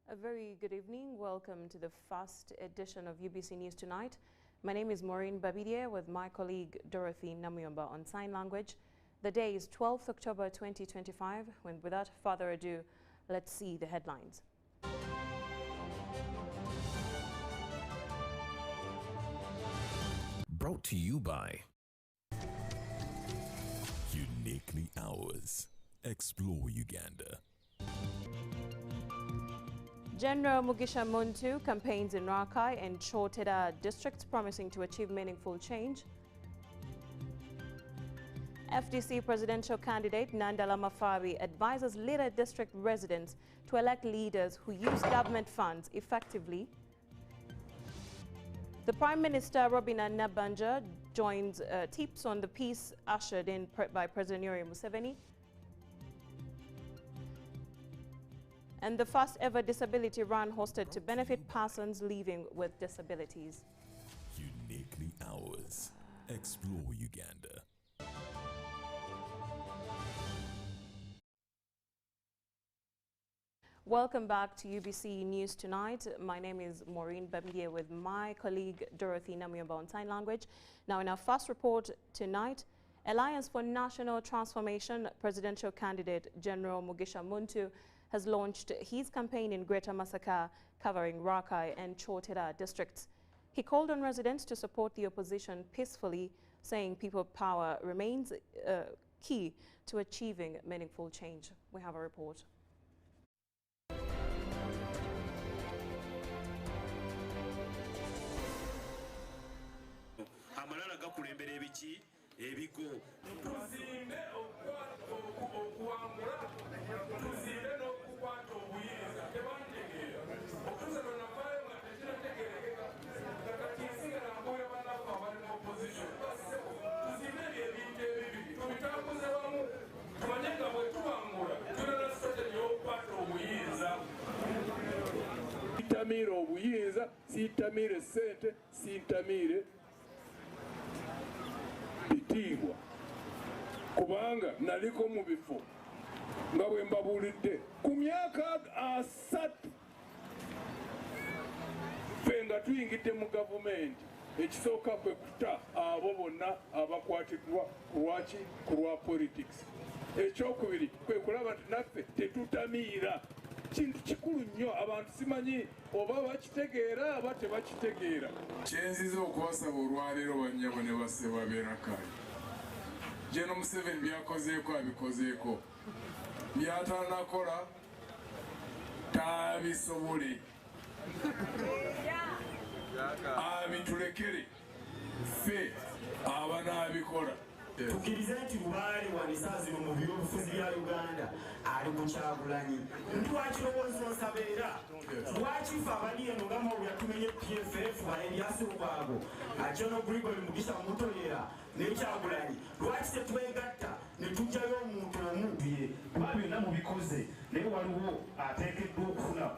A very good evening. Welcome to the first edition of UBC News Tonight. My name is Moureen Babirye with my colleague Dorothy Namuyomba on sign language. The day is 12th October 2025. When without further ado, let's see the headlines. Brought to you by Uniquely Ours. Explore Uganda. General Mugisha Muntu campaigns in Rakai and Choteda districts promising to achieve meaningful change. FDC presidential candidate Nandala Mafabi advises Lira district residents to elect leaders who use government funds effectively. The Prime Minister Robina Nabanja joins tips on the peace ushered in by President Yoweri Museveni. And the first ever disability run hosted to benefit persons living with disabilities. Uniquely Ours. Explore Uganda. Welcome back to UBC News Tonight. My name is Moureen Babirye with my colleague Dorothy Namuyomba on sign language. Now in our first report tonight, Alliance for National Transformation presidential candidate General Mugisha Muntu has launched his campaign in Greater Masaka, covering Rakai and Choteda districts. He called on residents to support the opposition peacefully, saying people power remains key to achieving meaningful change. We have a report. Sitamire obuyinza, sitamire sente, sitamire bitiibwa. Kubanga naliko mu bifo nga bwe mbabuulidde ku myaka 3 ffe nga tuyingidde mu gavumenti, ekisooka kwe kuta abo bonna abakwatiddwa ku lwa politics. Ekyokubiri kwe kulaba nti naffe tetutamiira. Kintu kikulu nnyo, abantu simanyi oba bakitegeera aba tebakitegeera. Kyenziza okubasaba olwaleero bannyabo ne bassebo ab'Erakai. General Museveni byakozeeko abikozeeko, byatanakola taabisobole, abitulekere ffe abanaabikola. Tukirize nti Lubaale wanisaazino mu byobufuzi bya Uganda ali ku Kyagulanyi. Lwakirowooza onsabeera lwaki ffe abali eno nga Mawulira tumenye PFF ebyasookwaago General Gregory Mugisha Mutoyera ne Kyagulanyi, lwaki tetwegatta ne tujjayo omuntu omu ye kuba byonna mubikoze, naye waliwo ateekeddwa okufuna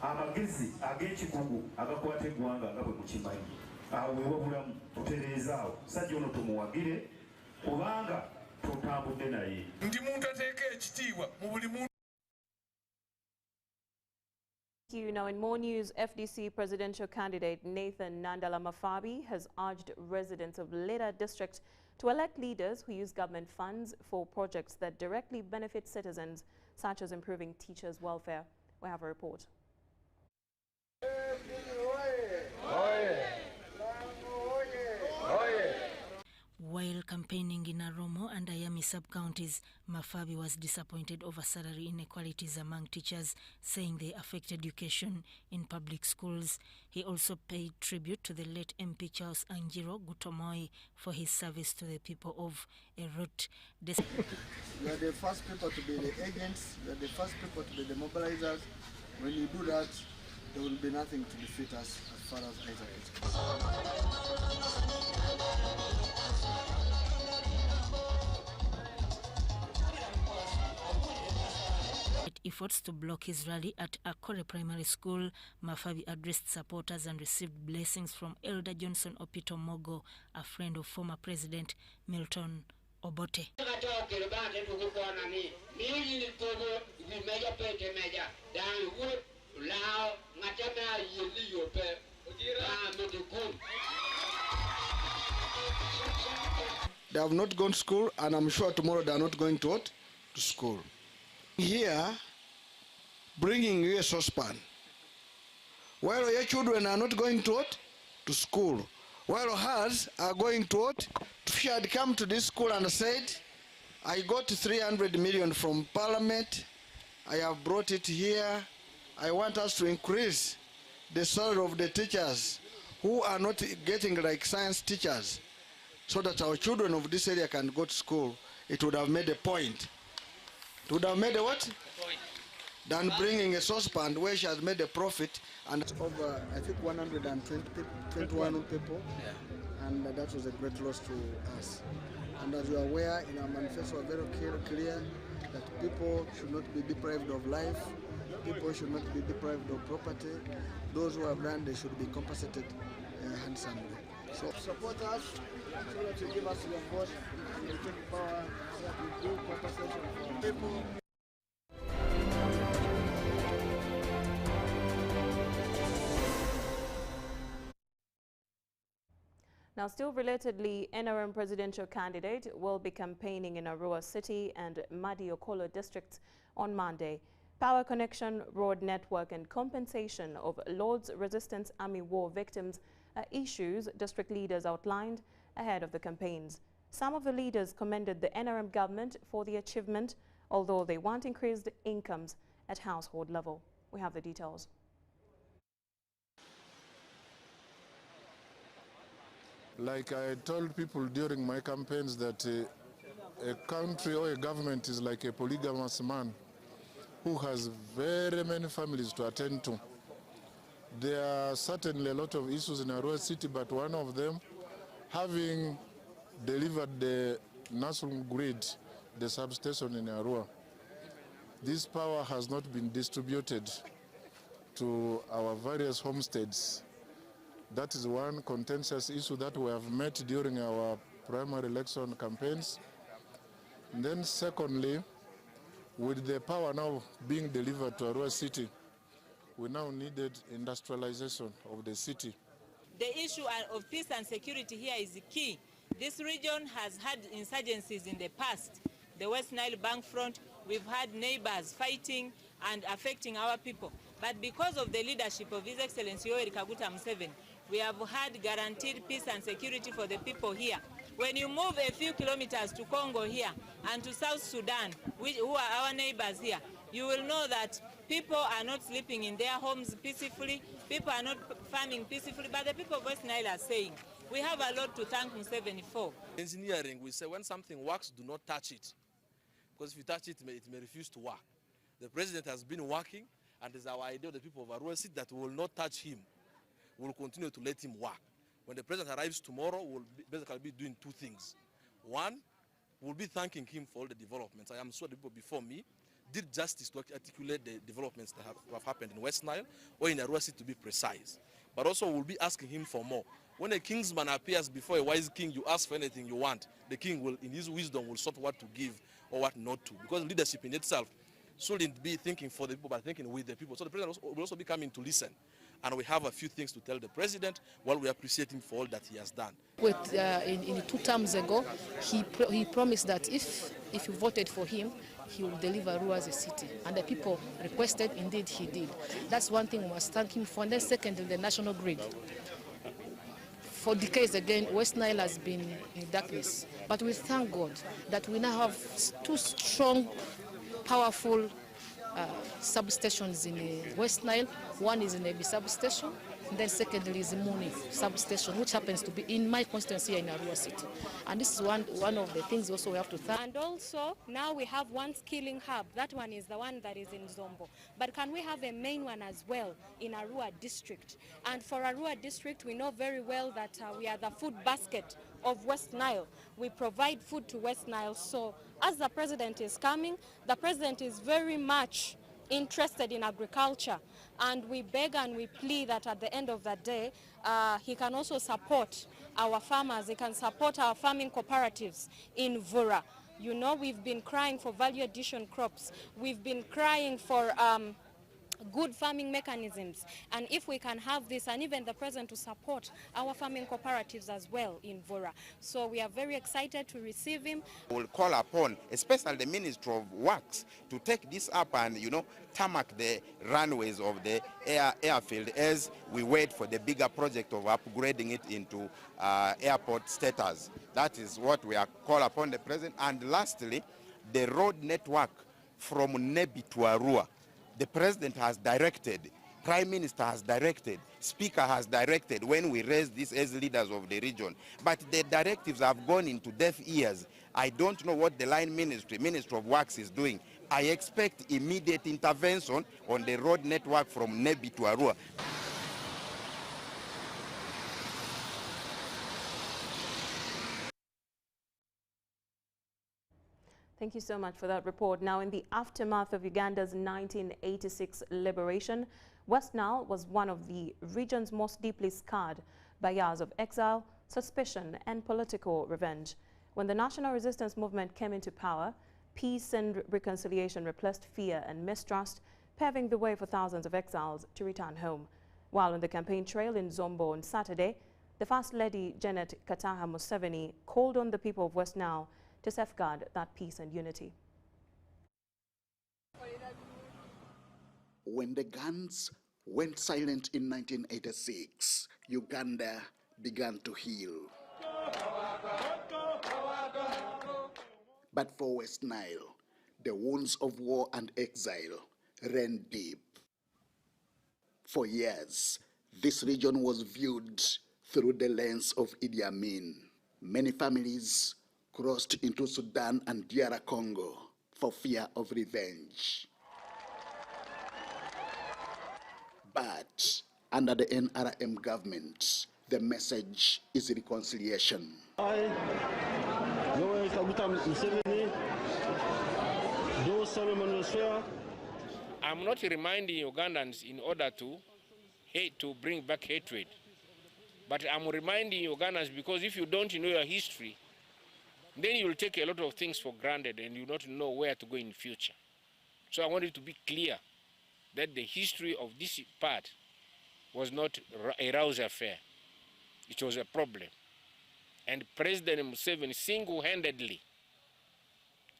amagezi ag'ekikugu agakwata eggwanga nga bwe mukimanyi. Awo wewa bulamu tutereezaawo, sajja ono tumuwagire kubanga tutambudde naye. Ndi muntu ateeka ekitiibwa mu buli muntu. Now in more news, FDC presidential candidate Nathan Nandala Mafabi has urged residents of Leda district to elect leaders who use government funds for projects that directly benefit citizens, such as improving teachers' welfare. We have a report. While campaigning in Aromo and Ayami sub-counties, Mafabi was disappointed over salary inequalities among teachers, saying they affect education in public schools. He also paid tribute to the late MP Charles Angiro Gutomoi for his service to the people of Erut. You are the first people to be the agents, you are the first people to be the mobilizers. When you do that, there will be nothing to defeat us as far as Isaac is concerned. Efforts to block his rally at Akore Primary School, Mafabi addressed supporters and received blessings from Elder Johnson Opito Mogo, a friend of former President Milton Obote. They have not gone to school, and I'm sure tomorrow they are not going to what? To school. Here, bringing you a saucepan, while your children are not going to what? To school, while ours are going to what? If you had come to this school and said, I got 300 million from Parliament, I have brought it here, I want us to increase the salary of the teachers who are not getting like science teachers, so that our children of this area can go to school, it would have made a point. It would have made a what? Than bringing a saucepan where she has made a profit, and over, I think, 121 people, and that was a great loss to us. And as you are aware, in our manifesto, we are very clear that people should not be deprived of life, people should not be deprived of property. Those who have done, they should be compensated handsomely. So support us, so that you give us your vote, and you take power, so that we do compensation for people. Now, still relatedly, NRM presidential candidate will be campaigning in Arua City and Madiokolo districts on Monday. Power connection, road network and compensation of Lord's Resistance Army war victims are issues district leaders outlined ahead of the campaigns. Some of the leaders commended the NRM government for the achievement, although they want increased incomes at household level. We have the details. Like I told people during my campaigns that a country or a government is like a polygamous man who has very many families to attend to. There are certainly a lot of issues in Arua City, but one of them, having delivered the national grid, the substation in Arua, this power has not been distributed to our various homesteads. That is one contentious issue that we have met during our primary election campaigns. And then secondly, with the power now being delivered to Arua City, we now needed industrialization of the city. The issue of peace and security here is key. This region has had insurgencies in the past. The West Nile Bank front, we've had neighbors fighting and affecting our people. But because of the leadership of His Excellency Yoweri Kaguta Museveni, we have had guaranteed peace and security for the people here. When you move a few kilometers to Congo here and to South Sudan, who are our neighbors here, you will know that people are not sleeping in their homes peacefully, people are not farming peacefully, but the people of West Nile are saying, we have a lot to thank Museveni for. Engineering, we say when something works, do not touch it. Because if you touch it, it may refuse to work. The president has been working, and it's our idea of the people of Arua City that we will not touch him. We will continue to let him work. When the president arrives tomorrow, we'll basically be doing two things. One, we'll be thanking him for all the developments. I am sure the people before me did justice to articulate the developments that have happened in West Nile or in Arua City, to be precise. But also we'll be asking him for more. When a kingsman appears before a wise king, you ask for anything you want. The king will, in his wisdom, will sort what to give or what not to. Because leadership in itself shouldn't be thinking for the people, but thinking with the people. So the president will also be coming to listen. And we have a few things to tell the president while we appreciate him for all that he has done. In 2 terms ago, he promised that if you voted for him, he will deliver Arua as a city. And the people requested, indeed he did. That's one thing we must thank him for. And then secondly, the national grid. for decades again, West Nile has been in darkness. But we thank God that we now have two strong, powerful substations in West Nile. One is in Ebi substation, and then secondly is Muni substation, which happens to be in my constituency here in Arua City. And this is one of the things also we have to thank. And also, now we have one skilling hub. That one is the one that is in Zombo. But can we have a main one as well in Arua district? And for Arua district, we know very well that we are the food basket of West Nile. We provide food to West Nile. So as the president is coming, the president is very much interested in agriculture, and we beg and we plead that at the end of the day he can also support our farmers, he can support our farming cooperatives in Vura. You know, we've been crying for value addition crops, we've been crying for good farming mechanisms, and if we can have this, and even the president to support our farming cooperatives as well in Vura. So we are very excited to receive him. We'll call upon, especially the Ministry of Works, to take this up and, you know, tarmac the runways of the airfield as we wait for the bigger project of upgrading it into airport status. That is what we are called upon the president. And lastly, the road network from Nebi to Arua. The president has directed, prime minister has directed, speaker has directed when we raise this as leaders of the region. But the directives have gone into deaf ears. I don't know what the line ministry of works is doing. I expect immediate intervention on the road network from Nebi to Arua. Thank you so much for that report. Now, in the aftermath of Uganda's 1986 liberation, West Nile was one of the region's most deeply scarred by years of exile, suspicion, and political revenge. When the national resistance movement came into power, peace and reconciliation replaced fear and mistrust, paving the way for thousands of exiles to return home. While on the campaign trail in Zombo on Saturday, the First Lady Janet Kataha Museveni called on the people of West Nile to safeguard that peace and unity. When the guns went silent in 1986, Uganda began to heal. But for West Nile, the wounds of war and exile ran deep. For years, this region was viewed through the lens of Idi Amin. Many families crossed into Sudan and DR Congo for fear of revenge. But under the NRM government, the message is reconciliation. I'm not reminding Ugandans in order to bring back hatred, but I'm reminding Ugandans because if you don't know your history, then you'll take a lot of things for granted and you'll not know where to go in the future. So I want it to be clear that the history of this part was not a rouse affair. It was a problem. And President Museveni single-handedly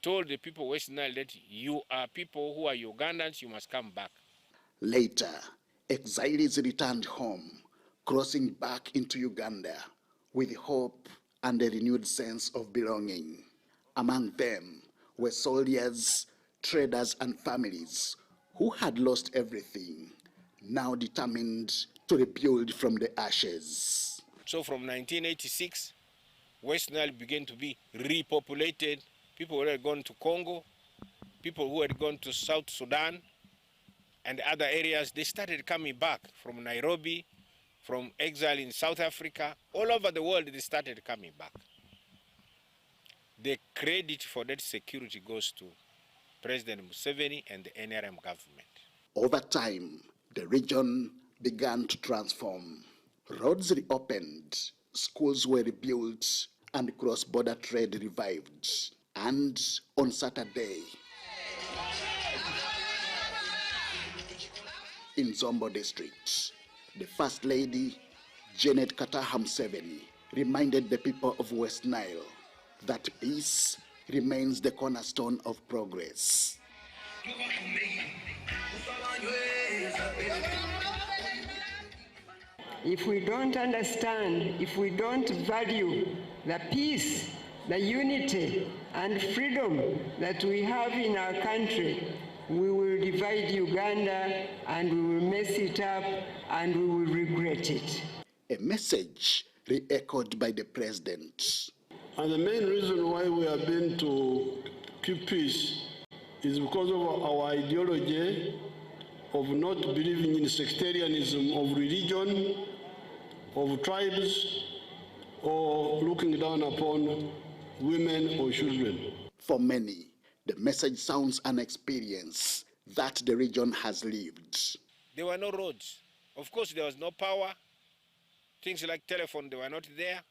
told the people of West Nile that you are people who are Ugandans, you must come back. Later, exiles returned home, crossing back into Uganda with hope and a renewed sense of belonging. Among them were soldiers, traders, and families who had lost everything, now determined to rebuild from the ashes. So from 1986, West Nile began to be repopulated. People who had gone to Congo, people who had gone to South Sudan and other areas, they started coming back from Nairobi, from exile in South Africa, all over the world they started coming back. The credit for that security goes to President Museveni and the NRM government. Over time, the region began to transform. Roads reopened, schools were rebuilt, and cross-border trade revived. And on Saturday, in Zombo district, the First Lady, Janet Kataha Museveni, reminded the people of West Nile that peace remains the cornerstone of progress. if we don't understand, if we don't value the peace, the unity and freedom that we have in our country, we will divide Uganda and we will mess it up and we will regret it. A message re-echoed by the president. And the main reason why we have been to keep peace is because of our ideology of not believing in sectarianism of religion, of tribes, or looking down upon women or children. For many, the message sounds an experience that the region has lived. There were no roads. Of course, there was no power. Things like telephone, they were not there.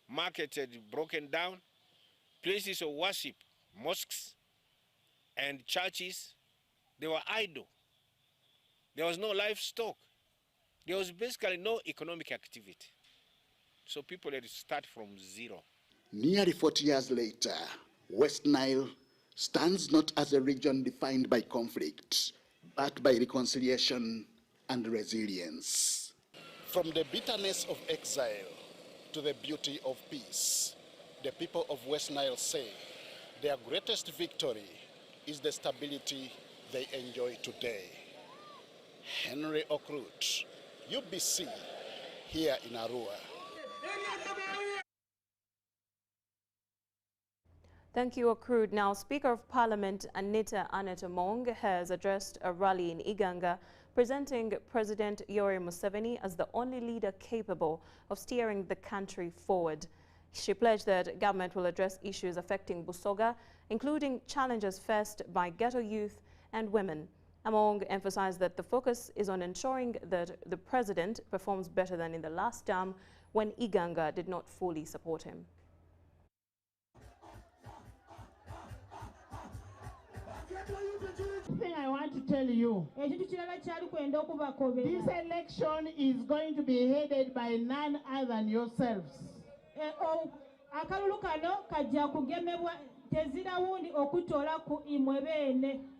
Markets had broken down. Places of worship, mosques and churches, they were idle. There was no livestock. There was basically no economic activity. So people had to start from zero. Nearly 40 years later, West Nile stands not as a region defined by conflict, but by reconciliation and resilience. From the bitterness of exile to the beauty of peace, the people of West Nile say their greatest victory is the stability they enjoy today. Henry Okrut, UBC, here in Arua. Thank you, Okrut. Now, Speaker of Parliament Anita Among has addressed a rally in Iganga, presenting President Yoweri Museveni as the only leader capable of steering the country forward. She pledged that government will address issues affecting Busoga, including challenges faced by ghetto youth and women. Among emphasized that the focus is on ensuring that the president performs better than in the last term when Iganga did not fully support him. Thing I want to tell you, this election is going to be headed by none other than yourselves.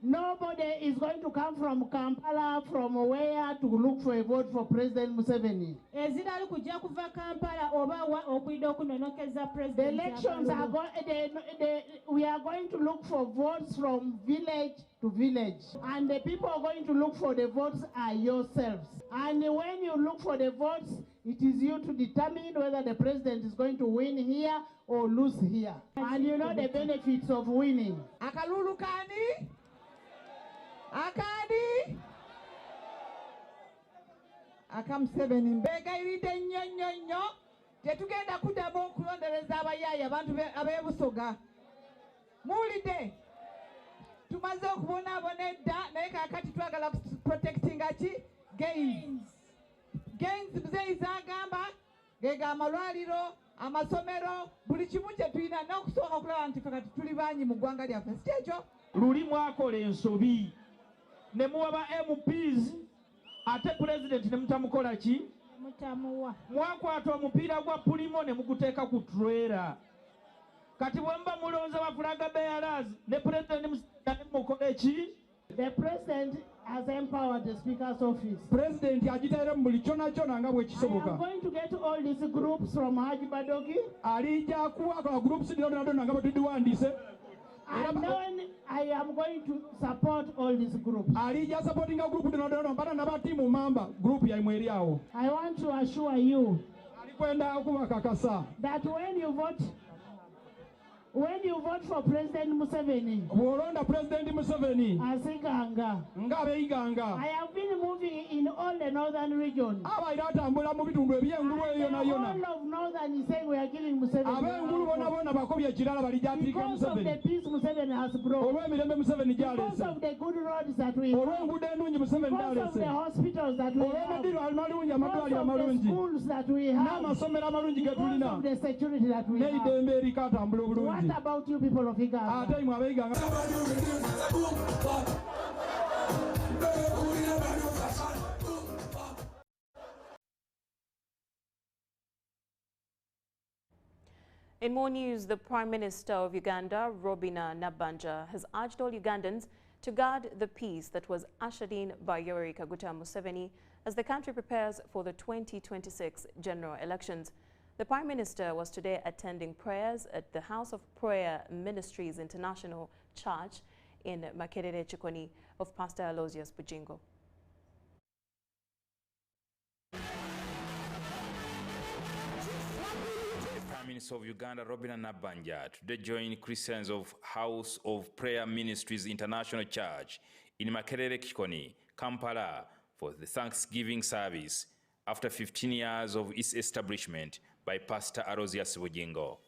Nobody is going to come from Kampala, from where, to look for a vote for President Museveni. The elections are going, we are going to look for votes from village to village. And the people are going to look for the votes are yourselves. And when you look for the votes, it is you to determine whether the president is going to win here or lose here. And you know the benefits of winning. Akalulu kani? Akadi? Akamuseveni mbega iride nyo. Tetugenda kuddamu okulondereza abayaaye abantu ab'ebusoga. Muwulidde? Tumaze okubonaabona edda naye kaakati twagala protectinga ki? Gains. Gains muzeeyi z'agamba gega amalwaliro, amasomero, buli kimu kye tulina n'okusooka okulaba nti kati tuli banyi mu ggwanga lyaffe. Si kyekyo? Luli mwakola ensobi ne muwa ba MPs ate president ne mutamukola ki? Mutamuwa. Mwakwata omupiira gwa pulimo ne muguteeka ku trailer. Kati bwe muba mulonza ba flag bearers ne president ne mukola ki? The president has empowered the speaker's office. President agitaira mu buli kyona nga bwe kisoboka. I am going to get all these groups from Haji Badogi. Alija kuwa groups donna nga batudiwandiise. And then I am going to support all these groups. Alija supporting a group donna mpaka na batimu mamba group ya imweri yao. I want to assure you that when you vote for President Museveni, I have been moving in all the northern regions. All of northern is saying we are giving Museveni because of the peace Museveni has brought, because of the good roads that we have, because of the hospitals that we have, because of the schools that we have, because of the security that we have. What about you people of Iganga? In more news, the Prime Minister of Uganda, Robina Nabanja, has urged all Ugandans to guard the peace that was ushered in by Yoweri Kaguta Museveni as the country prepares for the 2026 general elections. The Prime Minister was today attending prayers at the House of Prayer Ministries International Church in Makerere Chikoni of Pastor Aloysius Bujingo. Prime Minister of Uganda, Robina Nabanja, today joined Christians of House of Prayer Ministries International Church in Makerere Chikoni, Kampala, for the Thanksgiving service after 15 years of its establishment by Pastor Aloysius Bujingo.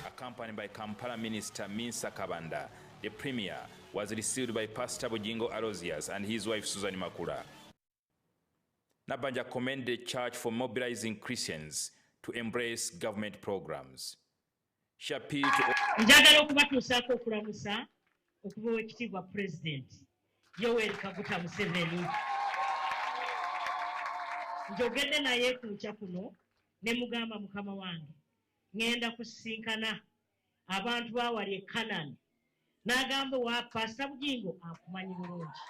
Accompanied by Kampala Minister Minsa Kabanda, the Premier was received by Pastor Bujingo Aloysius and his wife Susan Makula. Nabanja commended the church for mobilizing Christians to embrace government programs. She appealed to njagala okubatuusaako okulamusa okuba owekitiibwa President Yoweri Kaguta Museveni. Njogedde naye ku nkya kuno ne mugamba mukama wange ngenda kusisinkana abantu bawali e Kanani n'agamba wa Pastor Bujingo akumanyi bulungi.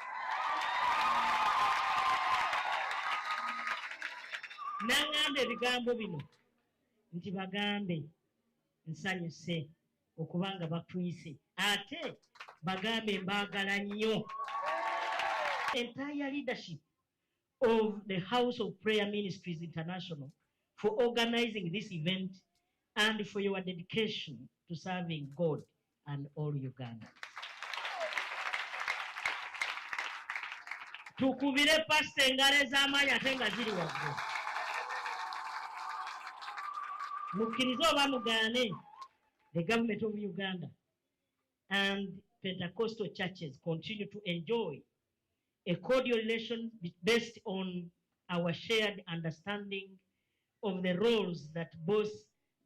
N'agamba ebigambo bino nti bagambe nsanyuse okubanga batuyise ate bagambe mbaagala nnyo. Entire leadership of the House of Prayer Ministries International for organizing this event and for your dedication to serving God and all Ugandans. Tukubire Pastor engalo ez'amaanyi ate nga ziri waggulu. Mukkirize oba mugaane, the government of Uganda and Pentecostal churches continue to enjoy a cordial relation based on our shared understanding of the roles that both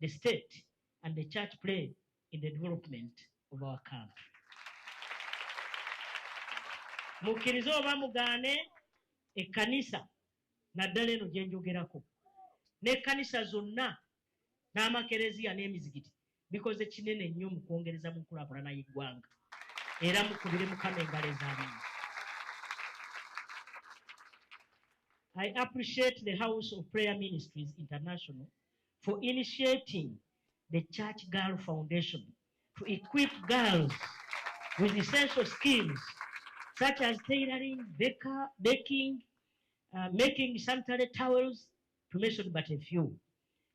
the state and the church play in the development of our country. Mukkirize oba mugaane, ekkanisa naddala eno gye njogerako n'ekkanisa zonna n'amakereziya n'emizigiti bikoze kinene nnyo mu kwongereza mu nkulaakulana y'eggwanga era mukubire Mukama engalo ez'amaanyi. I appreciate the House of Prayer Ministries International for initiating the Church Girl Foundation to equip girls with essential skills such as tailoring, baking, making sanitary towels, to mention but a few.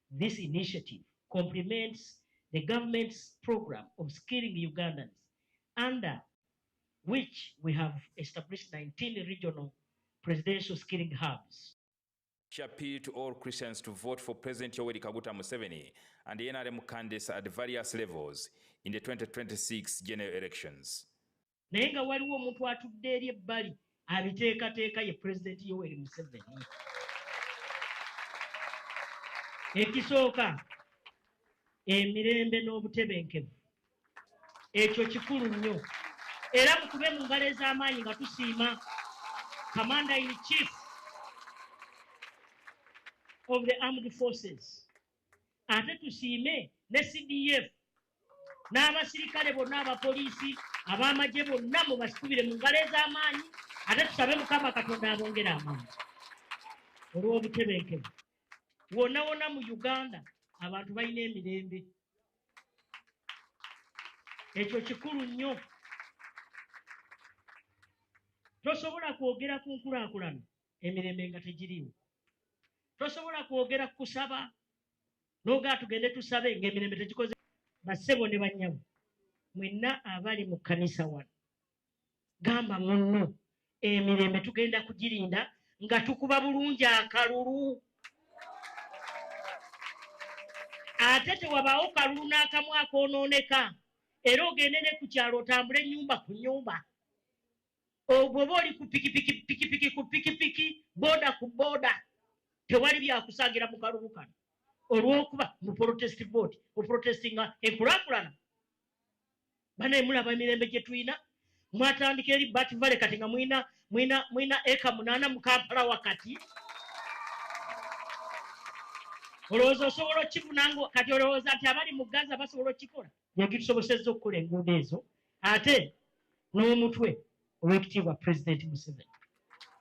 This initiative complements the government's program of skilling Ugandans, under which we have established 19 regional presidential skilling hubs. She appealed to all Christians to vote for President Yoweri Kaguta Museveni and the NRM candidates at various levels in the 2026 general elections. Naye nga waliwo omuntu atudde eri ebbali abiteekateeka ye President Yoweri Museveni. Ekisooka emirembe n'obutebenkevu ekyo kikulu nnyo era mukube mu ngalo ez'amaanyi nga tusiima Commander in Chief of the Armed Forces, ate tusiime ne CDF n'abasirikale bonna abapoliisi ab'amagye bonna mubasikubire mu ngalo ez'amaanyi ate tusabe Mukama Katonda abongere amaanyi olw'obutebenkevu. Wonna wonna mu Uganda abantu balina emirembe. Ekyo kikulu nnyo. Tosobola kwogera ku nkulaakulana emirembe nga tegiriwo. Tosobola kwogera kusaba n'ogaa tugende tusabe ng'emirembe tegikoze. Bassebo ne bannyabo mwenna abali mu kkanisa wano gamba munno emirembe tugenda kugirinda nga tukuba bulungi akalulu. Ate tewabaawo kalulu n'akamu akoonooneka era ogende ne ku kyalo otambule ennyumba ku nnyumba. Bw'oba oli ku pikipiki ku pikipiki, booda ku booda, tewali byakusangira mu kalulu kano olw'okuba mu protest vote oprotestinga enkulaakulana. Banaye mulaba emirembe gye tulina, mwatandika eri Bat Valley kati nga mwina eka 8 mu Kampala wakati. Olowooza osobola okkifunanga kati olowooza nti abali mu Gaza basobola okkikola? yagitusobosezza okukola enguudo ezo ate n'omutwe ow'ekitiibwa President Museveni.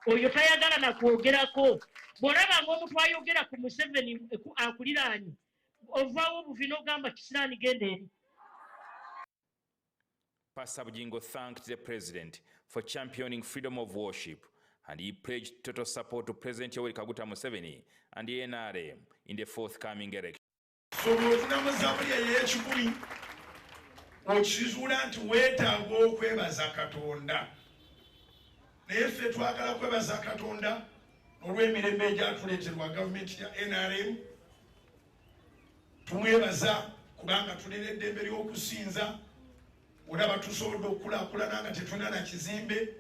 Oyo tayagala na kwogerako. Bw'olaba ng'omuntu ayogera ku Museveni akuliraanye ovaawo obuvi n'ogamba kisiraani genda eri. Pastor Bujingo thanked the president for championing freedom of worship, and he pledged total support to President Yoweri Kaguta Museveni and the NRM in the forthcoming election. Okizuula nti weetaaga okwebaza Katonda. Naye ffe twagala kwebaza Katonda olw'emirembe egyatuleeterwa gavumenti ya NRM. Tumwebaza kubanga tulina eddembe ly'okusinza. Olaba tusobodde okukulaakulana nga tetulina na kizimbe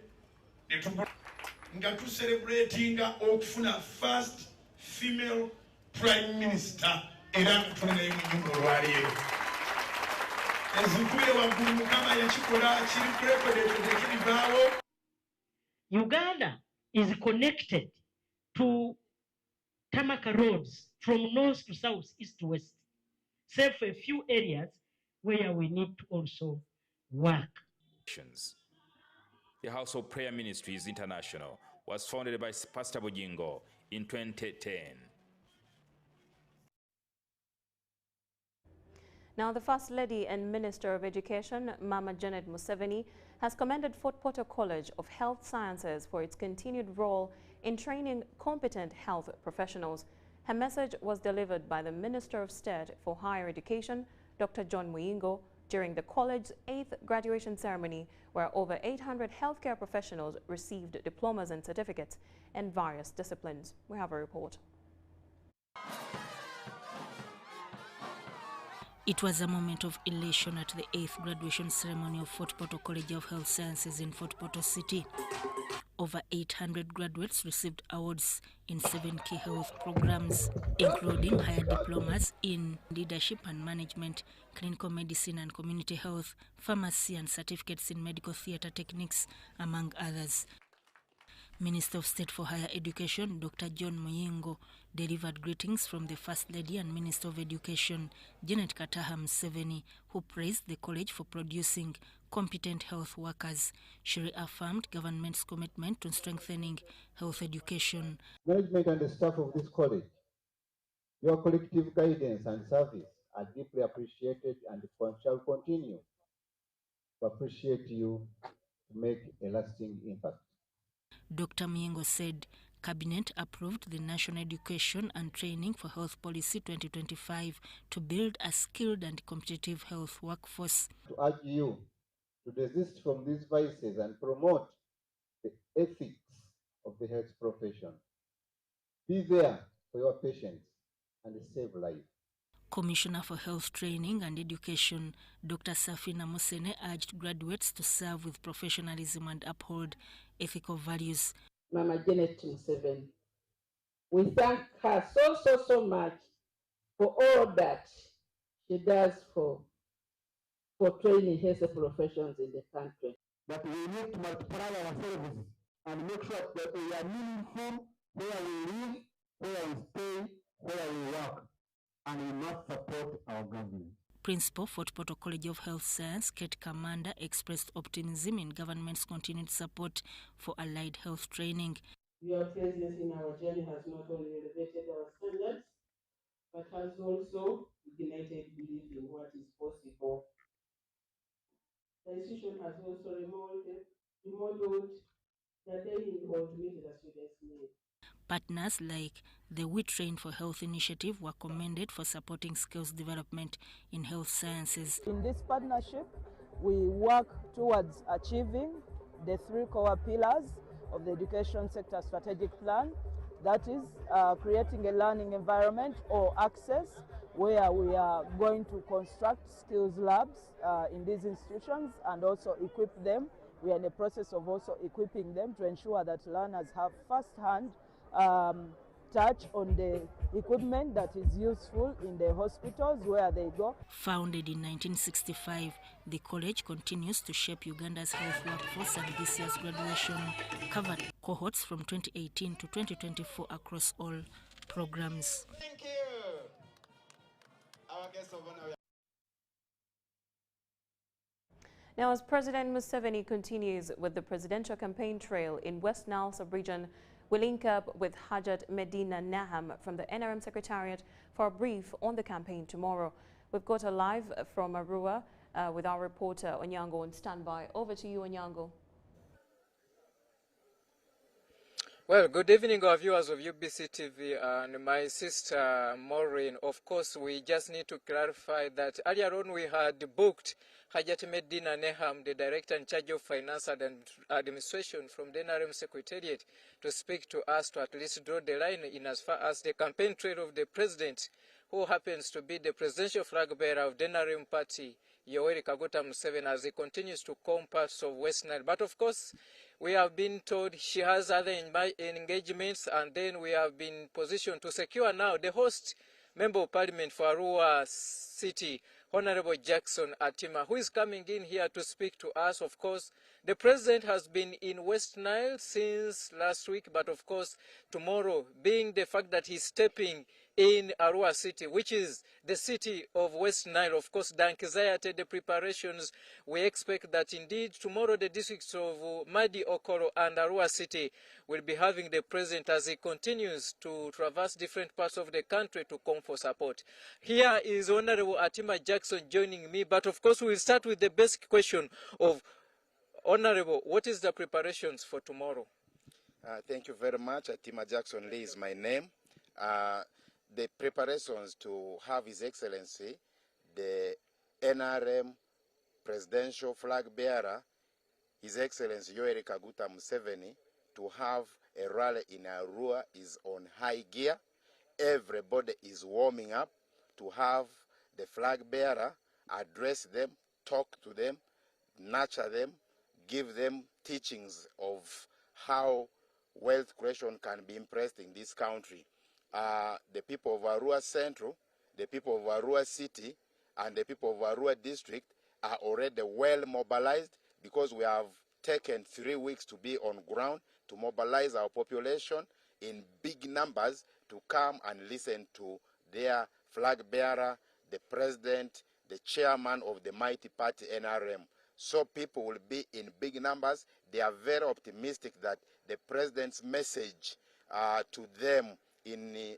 nga tucelebratinga okufuna first female prime minister era nga tulinayo mu nnyumba olwaleero. Ezinkubire waggulu Mukama yakikola kiri kurekodedde kirivaawo. Uganda is connected to Tamaka roads from north to south, east to west, save for a few areas where we need to also work. The House of Prayer Ministries International was founded by Pastor Bujingo in 2010. Now, the First Lady and Minister of Education, Mama Janet Museveni, has commended Fort Portal College of Health Sciences for its continued role in training competent health professionals. Her message was delivered by the Minister of State for Higher Education, Dr. John Muyingo, during the college's 8th graduation ceremony, where over 800 healthcare professionals received diplomas and certificates in various disciplines. We have a report. It was a moment of elation at the 8th graduation ceremony of Fort Portal College of Health Sciences in Fort Portal City. Over 800 graduates received awards in 7 key health programs, including higher diplomas in leadership and management, clinical medicine and community health, pharmacy, and certificates in medical theatre techniques, among others. Minister of State for Higher Education, Dr. John Muyingo, delivered greetings from the First Lady and Minister of Education, Janet Kataha Museveni, who praised the college for producing competent health workers. She reaffirmed government's commitment to strengthening health education. Management and the staff of this college, your collective guidance and service are deeply appreciated and shall continue to appreciate you to make a lasting impact. Dr. Muyingo said Cabinet approved the National Education and Training for Health Policy 2025 to build a skilled and competitive health workforce. To urge you to desist from these vices and promote the ethics of the health profession. Be there for your patients and save lives. Commissioner for Health Training and Education, Dr. Safina Musene, urged graduates to serve with professionalism and uphold ethical values. Mama Janet Museveni, we thank her so much for all that she does for training health professions in the country. But we need to multiply our services and make sure that we are meaningful where we live, where we stay, where we work, and we not support our government. Principal Fort Portal College of Health Science, Kate Kamanda, expressed optimism in government's continued support for allied health training. Your presence in our journey has not only elevated our standards, but has also ignited belief in what is possible. The institution has also remodeled the daily hall to meet the students' needs. Partners like the We Train for Health initiative were commended for supporting skills development in health sciences. In this partnership, we work towards achieving the 3 core pillars of the education sector strategic plan. That is creating a learning environment or access where we are going to construct skills labs in these institutions and also equip them. We are in the process of also equipping them to ensure that learners have first-hand touch on the equipment that is useful in the hospitals where they go. Founded in 1965, the college continues to shape Uganda's health workforce, and this year's graduation covered cohorts from 2018 to 2024 across all programs. Thank you. Our guest of honor. Now, as President Museveni continues with the presidential campaign trail in West Nile sub-region, we link up with Hajat Medina Naham from the NRM Secretariat for a brief on the campaign tomorrow. We've got a live from Arua with our reporter Onyango on standby. Over to you, Onyango. Well, good evening, our viewers of UBC TV and my sister Maureen. Of course, we just need to clarify that earlier on we had booked Hajat Medina Neham, the Director in charge of Finance and Administration from the NRM Secretariat, to speak to us to at least draw the line in as far as the campaign trail of the President, who happens to be the presidential flag bearer of the NRM party, Yoweri Kaguta Museveni, as he continues to comb parts of West Nile. But of course, we have been told she has other engagements, and then we have been positioned to secure now the host Member of Parliament for Arua City, Honorable Jackson Atima, who is coming in here to speak to us. Of course, the President has been in West Nile since last week, but of course, tomorrow, being the fact that he's stepping in Arua City, which is the city of West Nile, of course, the anxiety, the preparations, we expect that indeed tomorrow the districts of Madi, Okoro and Arua City will be having the President as he continues to traverse different parts of the country to come for support. Here is Honorable Atima Jackson joining me, but of course we'll start with the basic question of, Honorable, what is the preparations for tomorrow? Thank you very much. Atima Jackson Lee is my name. The preparations to have His Excellency, the NRM presidential flag bearer, His Excellency Yoweri Kaguta Museveni, to have a rally in Arua is on high gear. Everybody is warming up to have the flag bearer address them, talk to them, nurture them, give them teachings of how wealth creation can be impressed in this country. The people of Arua Central, the people of Arua City, and the people of Arua District are already well mobilized because we have taken 3 weeks to be on ground to mobilize our population in big numbers to come and listen to their flag bearer, the President, the chairman of the mighty party NRM. So people will be in big numbers. They are very optimistic that the President's message to them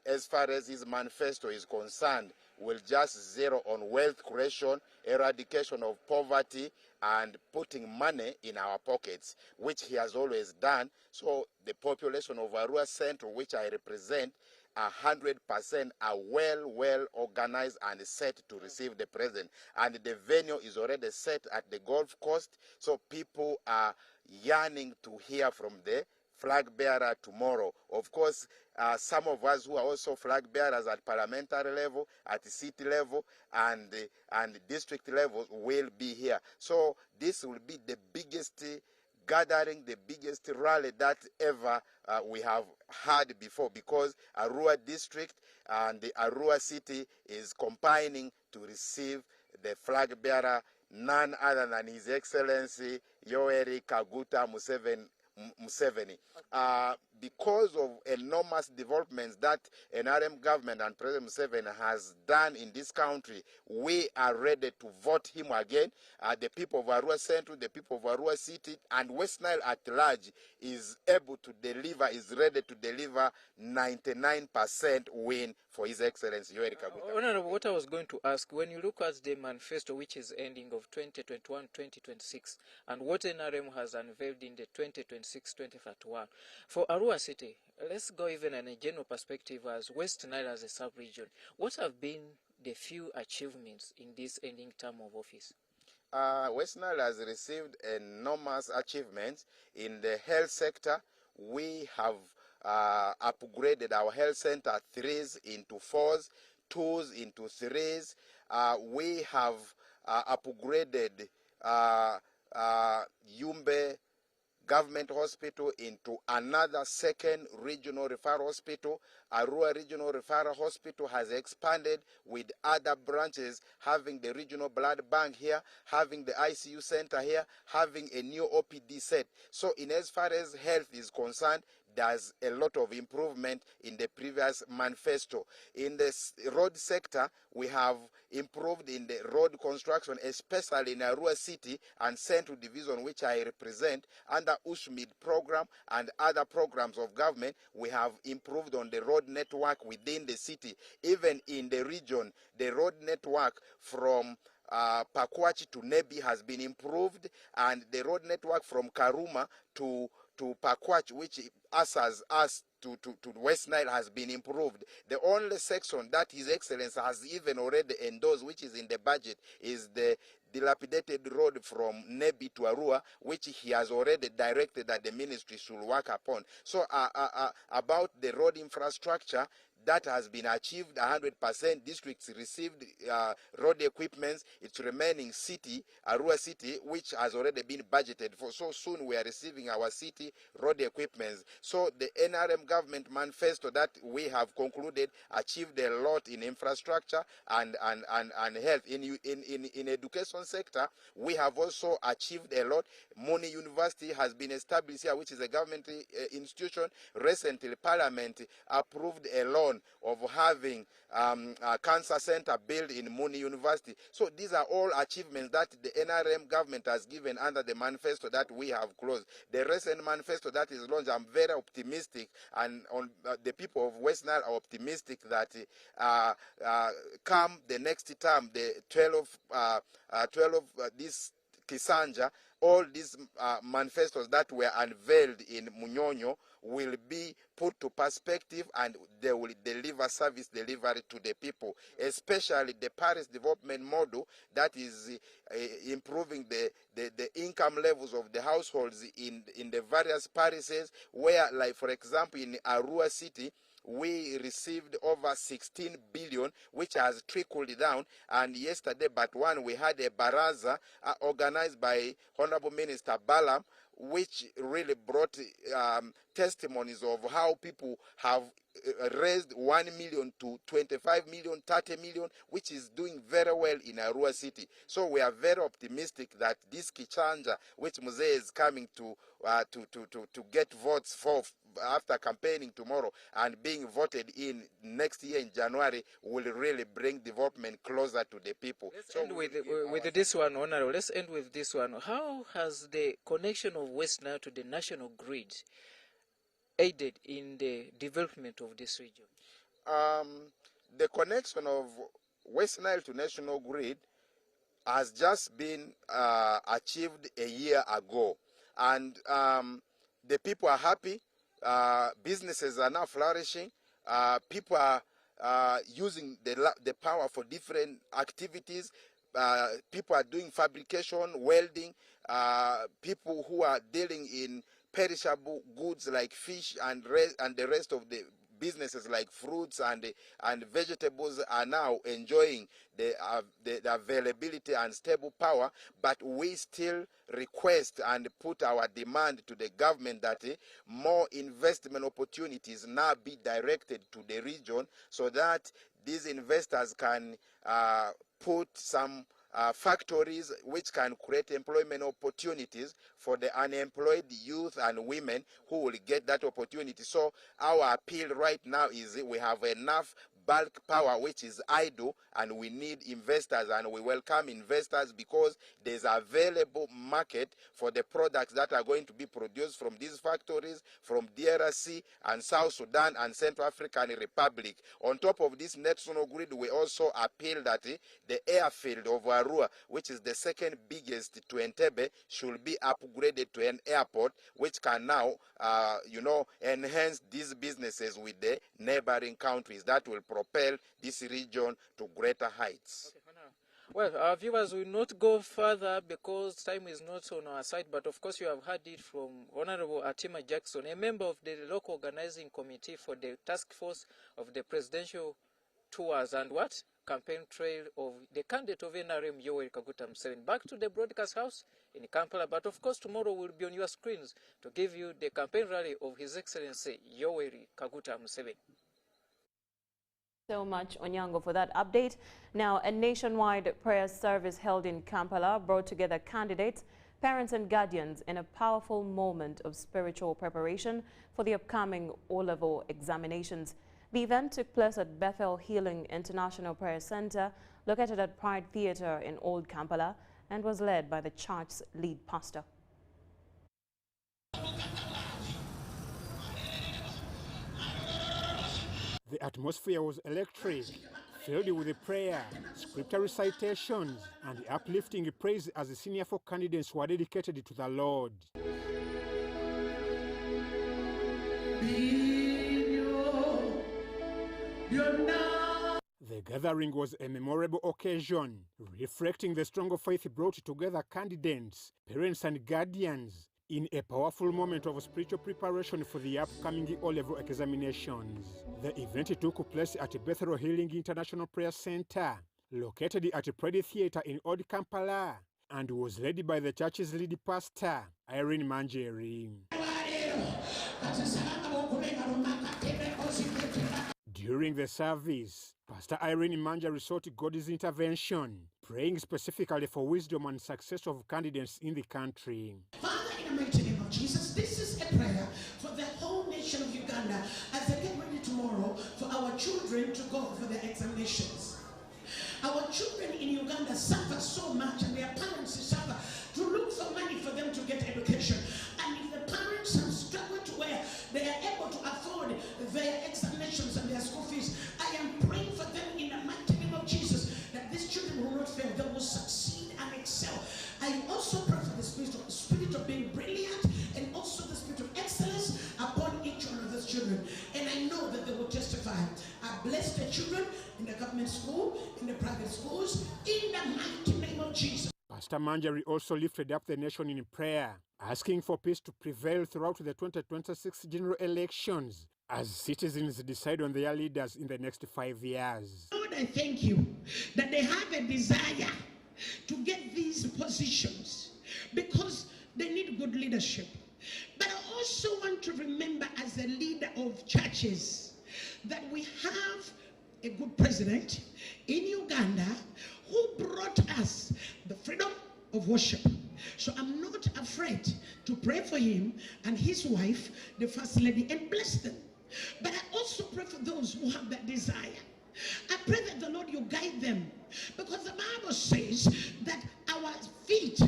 as far as his manifesto is concerned will just zero on wealth creation, eradication of poverty, and putting money in our pockets, which he has always done. So the population of Arua Central, which I represent, 100% are well organized and set to receive the President. And the venue is already set at the Gulf Coast, so people are yearning to hear from the flag bearer tomorrow. Of course, some of us who are also flag bearers at parliamentary level, at the city level, and district level will be here. So this will be the biggest gathering, the biggest rally that ever we have had before, because Arua District and the Arua City is combining to receive the flag bearer, none other than His Excellency Yoweri Kaguta Museveni. Because of enormous developments that NRM government and President Museveni has done in this country, we are ready to vote him again. The people of Arua Central, the people of Arua City, and West Nile at large is able to deliver, is ready to deliver 99% win for His Excellency Yoweri Kaguta. Honorable, what I was going to ask, when you look at the manifesto, which is ending of 2021-2026, and what NRM has unveiled in the 2026-2031, for Arua City, let's go even in a general perspective as West Nile as a sub-region. What have been the few achievements in this ending term of office? West Nile has received enormous achievements in the health sector. We have upgraded our health center 3s into 4s, 2s into 3s. We have upgraded Yumbe Government Hospital into another second regional referral hospital. Arua Regional Referral Hospital has expanded with other branches, having the regional blood bank here, having the ICU center here, having a new OPD set. So in as far as health is concerned, there's a lot of improvement in the previous manifesto. In the road sector, we have improved in the road construction, especially in Arua City and Central Division, which I represent. Under USMID program and other programs of government, we have improved on the road network within the city. Even in the region, the road network from Pakwach to Nebi has been improved, and the road network from Karuma to Pakwach, which answers us to West Nile, has been improved. The only section that His Excellency has even already endorsed, which is in the budget, is the dilapidated road from Nebi to Arua, which he has already directed that the ministry should work upon. So about the road infrastructure, that has been achieved 100%. Districts received road equipments. It's remaining city, Arua City, which has already been budgeted for. So soon we are receiving our city road equipments. So the NRM government manifesto that we have concluded achieved a lot in infrastructure and health. In education sector, we have also achieved a lot. Muni University has been established here, which is a government institution. Recently, Parliament approved a loan of having a cancer center built in Muni University. So these are all achievements that the NRM government has given under the manifesto that we have closed. The recent manifesto that is launched, I'm very optimistic, and on the people of West Nile are optimistic that come the next term, the 12 of this Kisanja, all these manifestos that were unveiled in Munyonyo will be put to perspective, and they will deliver service delivery to the people, especially the Paris development model that is improving the income levels of the households in the various parishes, where, like for example, in Arua City, we received over 16 billion, which has trickled down. And yesterday, but one, we had a baraza organized by Honorable Minister Balam, which really brought testimonies of how people have raised 1 million to 25 million, 30 million, which is doing very well in Arua City. So we are very optimistic that this Kichanja, which Mzee is coming to get votes for after campaigning tomorrow and being voted in next year in January, will really bring development closer to the people. Let's end with this one, Honorable. Let's end with this one. How has the connection of West Nile to the national grid aided in the development of this region? The connection of West Nile to national grid has just been achieved a year ago, and the people are happy. Businesses are now flourishing. People are using the power for different activities. People are doing fabrication, welding. People who are dealing in perishable goods like fish and the rest of the businesses like fruits and vegetables are now enjoying the availability and stable power. But we still request and put our demand to the government that more investment opportunities now be directed to the region, so that these investors can put some factories which can create employment opportunities for the unemployed youth and women who will get that opportunity. So our appeal right now is we have enough bulk power which is idle, and we need investors, and we welcome investors because there's available market for the products that are going to be produced from these factories from DRC and South Sudan and Central African Republic. On top of this national grid, we also appeal that the airfield of Arua, which is the second biggest to Entebbe, should be upgraded to an airport which can now enhance these businesses with the neighboring countries. That will propel this region to greater heights. Well, our viewers will not go further because time is not on our side, but of course you have heard it from Honorable Atima Jackson, a member of the local organizing committee for the task force of the presidential tours and campaign trail of the candidate of NRM, Yoweri Kaguta Museveni. Back to the broadcast house in Kampala, but of course tomorrow will be on your screens to give you the campaign rally of His Excellency Yoweri Kaguta Museveni. So much, Onyango, for that update. Now, a nationwide prayer service held in Kampala brought together candidates parents and guardians in a powerful moment of spiritual preparation for the upcoming O-level examinations. The event took place at Bethel Healing International Prayer Center, located at Pride Theatre in Old Kampala, and was led by the church's lead pastor. The atmosphere was electric, filled with prayer, scripture recitations, and uplifting praise as the senior 4 candidates were dedicated to the Lord. The gathering was a memorable occasion, reflecting the strong faith brought together candidates, parents, and guardians in a powerful moment of spiritual preparation for the upcoming O-level examinations. The event took place at Bethel Healing International Prayer Center, located at Pride Theatre in Old Kampala, and was led by the church's lead pastor, Irene Manjeri. During the service, Pastor Irene Manjeri sought God's intervention, praying specifically for wisdom and success of candidates in the country. Father, in the mighty name of Jesus, this is a prayer for the whole nation of Uganda as they get ready tomorrow for our children to go for their examinations. Our children in Uganda suffer so much, and their parents suffer to look for money for them to get education. And if the parents have struggled to where they are able to afford their examinations and their school fees, I am praying for them in the mighty name of Jesus that these children will not fail, they will succeed and excel. I also pray for the spirit of being brilliant and also the spirit of excellence upon each one of those children. And I know that they will testify. I bless the children in the government school, in the private schools, in the mighty name of Jesus. Pastor Manjeri also lifted up the nation in prayer, asking for peace to prevail throughout the 2026 general elections as citizens decide on their leaders in the next 5 years. Lord, I thank you that they have a desire to get these positions because they need good leadership. But I also want to remember, as a leader of churches, that we have a good president in Uganda who brought us the freedom of worship. So I'm not afraid to pray for him and his wife, the First Lady, and bless them. But I also pray for those who have that desire. I pray that the Lord, you guide them, because the Bible says that our feet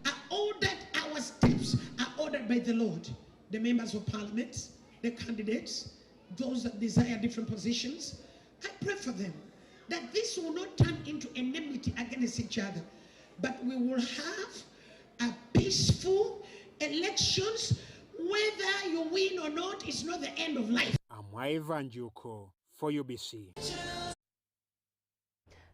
are ordered, our steps are ordered by the Lord. The members of parliament, the candidates, those that desire different positions, I pray for them that this will not turn into enmity against each other, but we will have a peaceful elections. Whether you win or not is not the end of life. I'm Ivan Juko for UBC.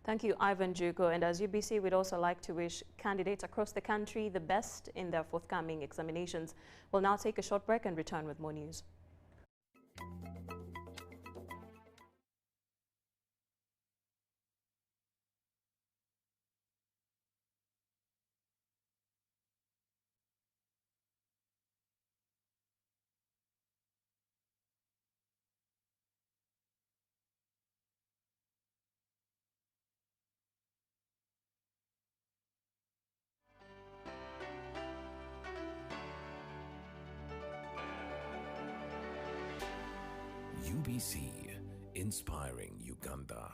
Thank you, Ivan Juko. And as UBC, we'd also like to wish candidates across the country the best in their forthcoming examinations. We'll now take a short break and return with more news. UBC, inspiring Uganda.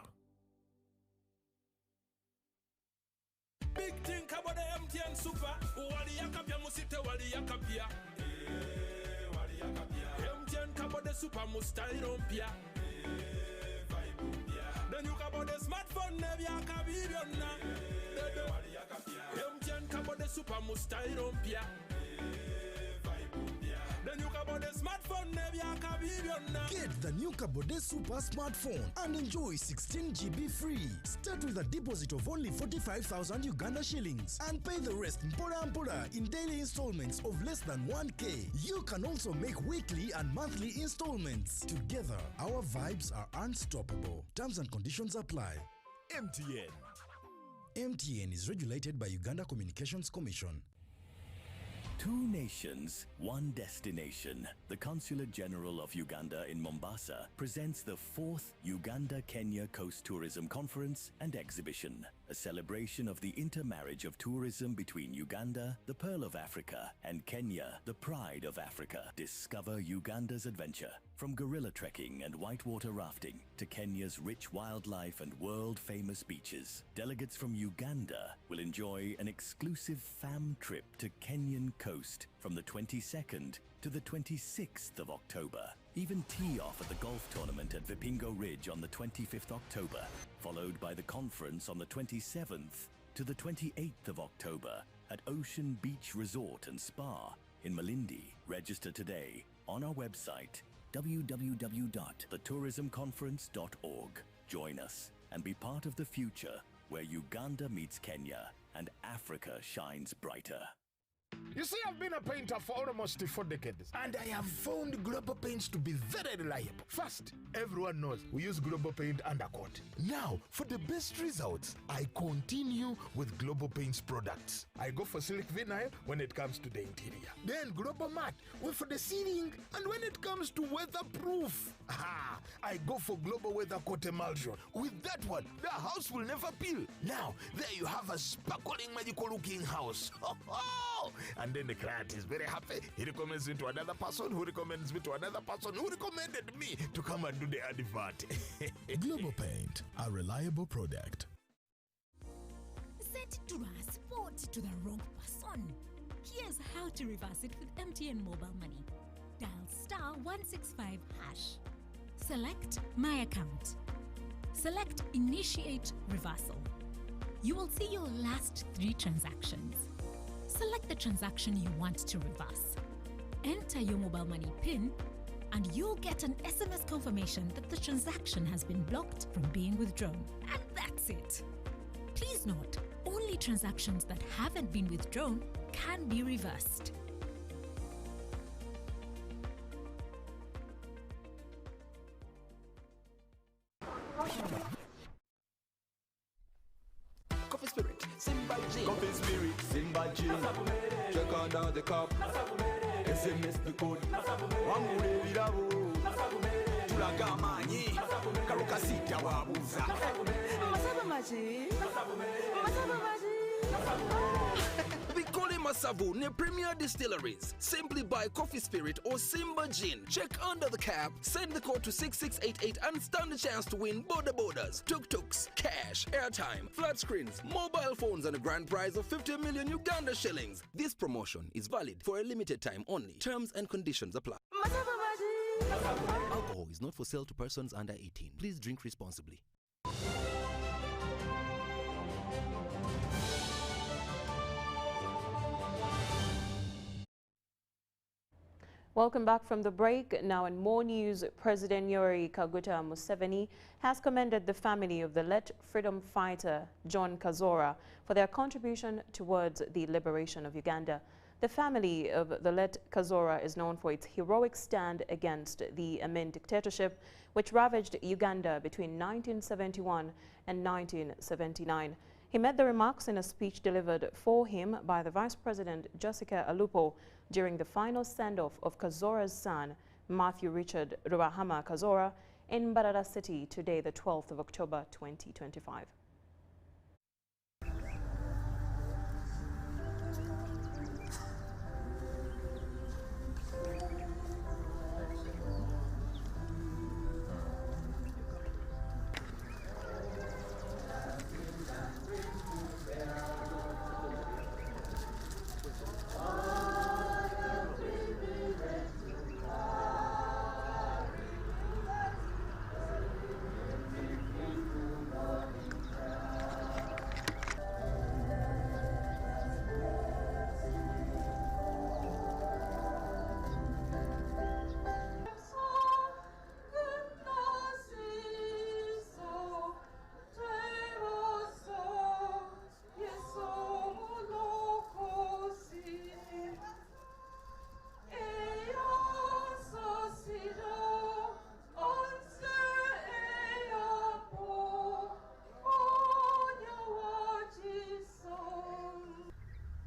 Big thing about the MTN Super. Wali yakapia musite wali yakapia. MTN kabo the Super mustairo mpia. Then you kabo the smartphone nevi yakabibiona. MTN kabo the Super mustairo mpia. Then you kabo the smartphone nevi yakabibiona. Get the new Kabode Super smartphone and enjoy 16 GB free. Start with a deposit of only 45,000 Uganda shillings and pay the rest mpora in daily installments of less than 1K. You can also make weekly and monthly installments. Together, our vibes are unstoppable. Terms and conditions apply. MTN. MTN is regulated by Uganda Communications Commission. Two nations, one destination. The Consulate General of Uganda in Mombasa presents the 4th Uganda-Kenya Coast Tourism Conference and Exhibition, a celebration of the intermarriage of tourism between Uganda, the Pearl of Africa, and Kenya, the Pride of Africa. Discover Uganda's adventure. From gorilla trekking and whitewater rafting to Kenya's rich wildlife and world-famous beaches, delegates from Uganda will enjoy an exclusive fam trip to Kenyan coast from the 22nd to the 26th of October. Even tee off at the golf tournament at Vipingo Ridge on the 25th October, followed by the conference on the 27th to the 28th of October at Ocean Beach Resort and Spa in Malindi. Register today on our website www.thetourismconference.org. Join us and be part of the future where Uganda meets Kenya and Africa shines brighter. You see, I've been a painter for almost 4 decades, and I have found Global Paints to be very reliable. First, everyone knows we use Global Paint undercoat. Now, for the best results, I continue with Global Paints products. I go for Silk Vinyl when it comes to the interior. Then Global Matte for the ceiling, and when it comes to weatherproof, I go for Global Weather Coat Emulsion. With that one, the house will never peel. Now, there you have a sparkling, magical-looking house. And then the client is very happy. He recommends me to another person who recommends me to another person who recommended me to come and do the advert. Global Paint, a reliable product. Sent transport to the wrong person. Here's how to reverse it with MTN Mobile Money. Dial *165#. Select My Account. Select Initiate Reversal. You will see your last 3 transactions. Select the transaction you want to reverse. Enter your mobile money PIN, and you'll get an SMS confirmation that the transaction has been blocked from being withdrawn. And that's it. Please note, only transactions that haven't been withdrawn can be reversed. Coffee Spirit, Simba G. Coffee Spirit, Simba G. Check out the cup. SMS the code. Wangure virabo. Tulaga manyi. Karuka sita wabuza. Masaba Maji. Masaba Maji. Bikole Masavu near Premier Distilleries. Simply buy Coffee Spirit or Simba Gin. Check under the cap, send the code to 6688 and stand a chance to win border borders, tuk-tuks, cash, airtime, flat screens, mobile phones and a grand prize of 50 million Uganda shillings. This promotion is valid for a limited time only. Terms and conditions apply. Alcohol is not for sale to persons under 18. Please drink responsibly. Welcome back from the break. Now in more news, President Yoweri Kaguta Museveni has commended the family of the late freedom fighter John Kazora for their contribution towards the liberation of Uganda. The family of the late Kazora is known for its heroic stand against the Amin dictatorship, which ravaged Uganda between 1971 and 1979. He made the remarks in a speech delivered for him by the Vice President Jessica Alupo during the final send-off of Kazora's son, Matthew Richard Ruahama Kazora, in Mbarara City today, the 12th of October 2025.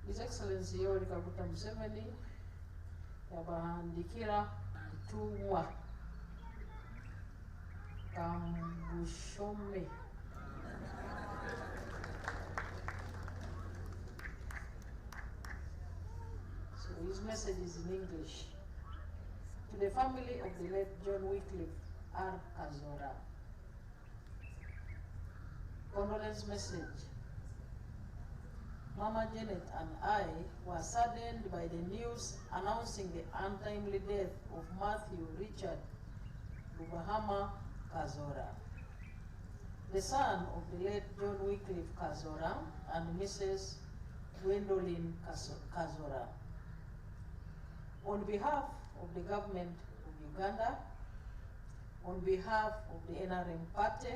His Excellency Yoweri Kaguta Museveni yabahandikira kutumwa Kambushome message is in English. To the family of the late John Wycliffe R. Kazora. Condolence message. Mama Janet and I were saddened by the news announcing the untimely death of Matthew Richard Lubahama Kazora, the son of the late John Wycliffe Kazora and Mrs. Gwendolyn Kazora. On behalf of the government of Uganda, on behalf of the NRM party,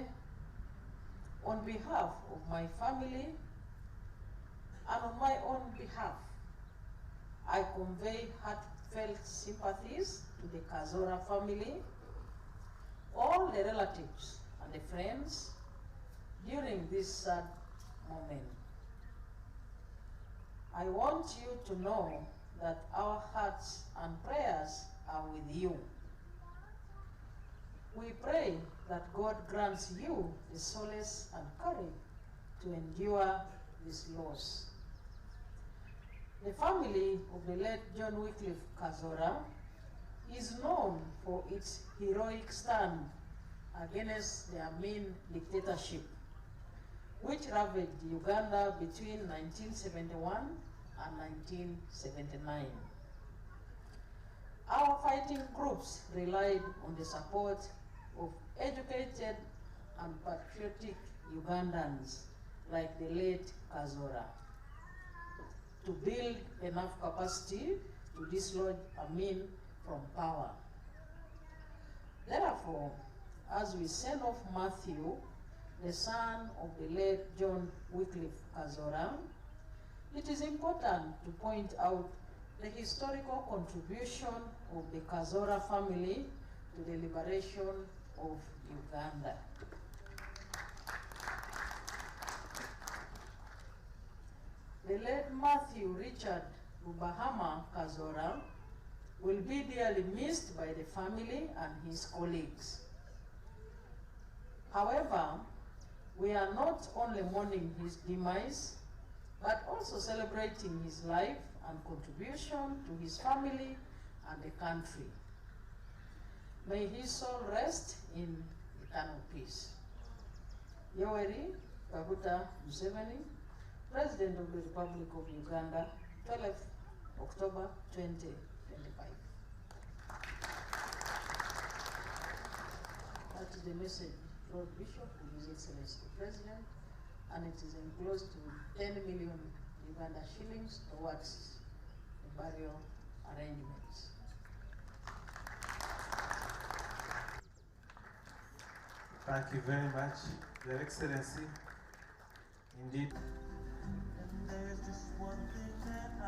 on behalf of my family, and on my own behalf, I convey heartfelt sympathies to the Kazora family, all the relatives and the friends during this sad moment. I want you to know that our hearts and prayers are with you. We pray that God grants you the solace and courage to endure this loss. The family of the late John Wycliffe Kazora is known for its heroic stand against the Amin dictatorship, which ravaged Uganda between 1971 and 1979. Our fighting groups relied on the support of educated and patriotic Ugandans like the late Kazora to build enough capacity to dislodge Amin from power. Therefore, as we send off Matthew, the son of the late John Wycliffe Kazora, it is important to point out the historical contribution of the Kazora family to the liberation of Uganda. The late Matthew Richard Lubahama Kazora will be dearly missed by the family and his colleagues. However, we are not only mourning his demise, but also celebrating his life and contribution to his family and the country. May his soul rest in eternal peace. Yoweri Kaguta Museveni, President of the Republic of Uganda, 12th October 2025. That is the message, Lord Bishop, of His Excellency the President, and it is enclosed to 10 million Uganda shillings towards the burial arrangements. Thank you very much, Your Excellency. Indeed. And there's just one thing that I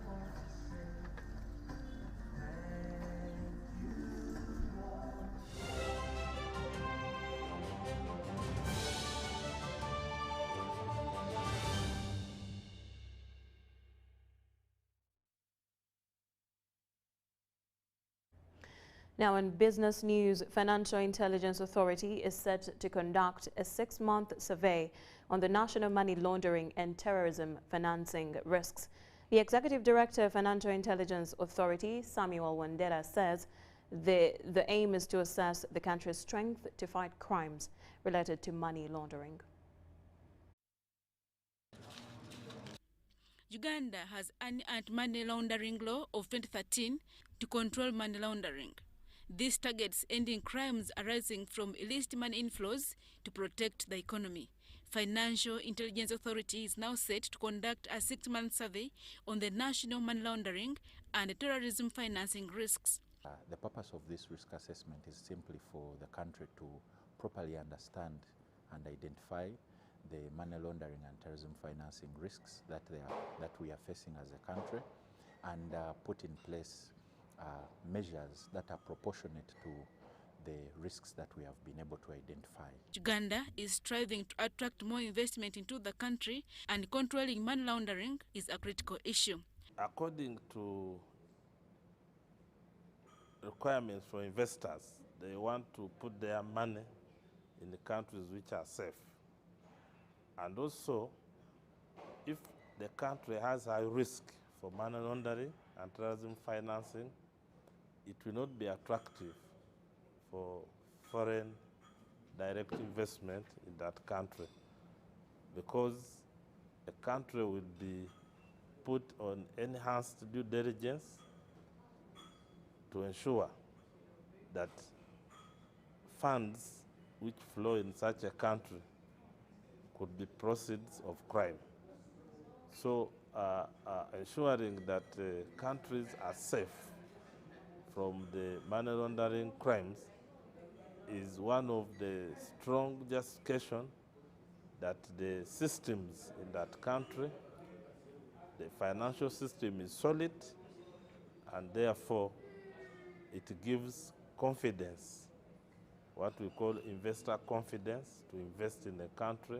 want to say. Thank you, Lord. Now in business news, Financial Intelligence Authority is set to conduct a 6-month survey on the national money laundering and terrorism financing risks. The Executive Director of Financial Intelligence Authority, Samuel Wandera, says the aim is to assess the country's strength to fight crimes related to money laundering. Uganda has an anti-money laundering law of 2013 to control money laundering. This targets ending crimes arising from illicit money inflows to protect the economy. Financial Intelligence Authority is now set to conduct a 6-month survey on the national money laundering and terrorism financing risks. The purpose of this risk assessment is simply for the country to properly understand and identify the money laundering and terrorism financing risks that we are facing as a country, and put in place measures that are proportionate to the risks that we have been able to identify. Uganda is striving to attract more investment into the country, and controlling money laundering is a critical issue. According to requirements for investors, they want to put their money in the countries which are safe. And also, if the country has high risk for money laundering and terrorism financing, it will not be attractive for foreign direct investment in that country, because a country will be put on enhanced due diligence to ensure that funds which flow in such a country could be proceeds of crime. So ensuring that countries are safe from the money laundering crimes is one of the strong justification that the systems in that country, the financial system is solid, and therefore it gives confidence, what we call investor confidence, to invest in a country